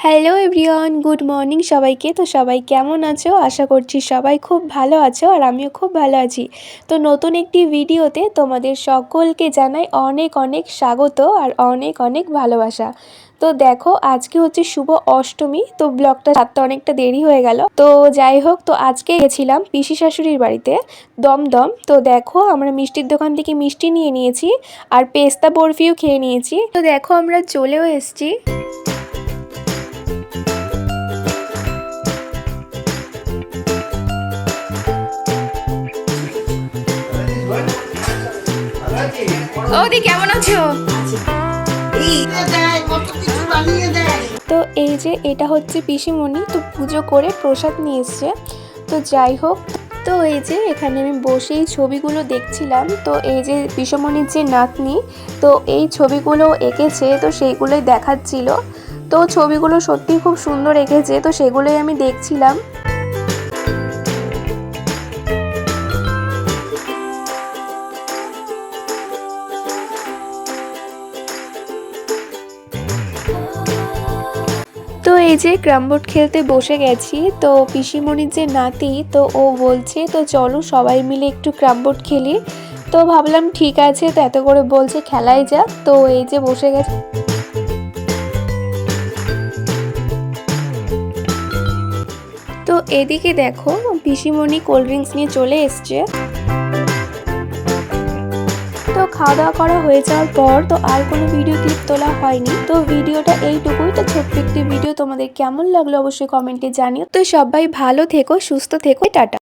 Hello everyone, good morning সবাইকে। তো সবাই কেমন আছো? আশা করছি সবাই খুব ভালো আছো আর আমিও খুব ভালো আছি। তো নতুন একটি ভিডিওতে তোমাদের সকলকে জানাই অনেক অনেক স্বাগত আর অনেক অনেক ভালোবাসা। তো দেখো, আজকে হচ্ছে শুভ অষ্টমী। তো ব্লগটা ছাড়তে অনেকটা দেরি হয়ে গেল। তো যাই হোক, তো আজকে গেছিলাম পিসি শাশুড়ির বাড়িতে দমদম। তো দেখো, আমরা মিষ্টির দোকান থেকে মিষ্টি নিয়ে নিয়েছি আর পেস্তা বরফিও খেয়ে নিয়েছি। তো দেখো, আমরা চলেও এসেছি। ওদি কেমন আছো? তো এই যে এটা হচ্ছে পিসিমণি, তো পুজো করে প্রসাদ নিয়ে এসছে। তো যাই হোক, তো এই যে এখানে আমি বসেই ছবিগুলো দেখছিলাম। তো এই যে পিসিমণির যে নাতনি, তো এই ছবিগুলো এঁকেছে, তো সেইগুলোই দেখাচ্ছিল। তো ছবিগুলো সত্যি খুব সুন্দর এঁকেছে, তো সেগুলোই আমি দেখছিলাম। তো এই যে ক্যারাম বোর্ড খেলতে বসে গেছি। তো পিসিমণির যে নাতি, তো ও বলছে তো চলো সবাই মিলে একটু ক্যারাম বোর্ড খেলি। তো ভাবলাম ঠিক আছে, তো এত করে বলছে খেলাই যাক। তো এই যে বসে গেছে। তো এদিকে দেখো, পিসিমণি কোল্ড ড্রিঙ্কস নিয়ে চলে এসছে। তো খাওয়া দাওয়া করা হয়ে যাওয়ার পর তো আর কোনো ভিডিও ক্লিপ তোলা হয়নি। তো ভিডিওটা এইটুকুই। তো ছোট্ট একটি ভিডিও, তোমাদের কেমন লাগলো অবশ্যই কমেন্টে জানিও। তো সবাই ভালো থেকো, সুস্থ থেকো, টাটা।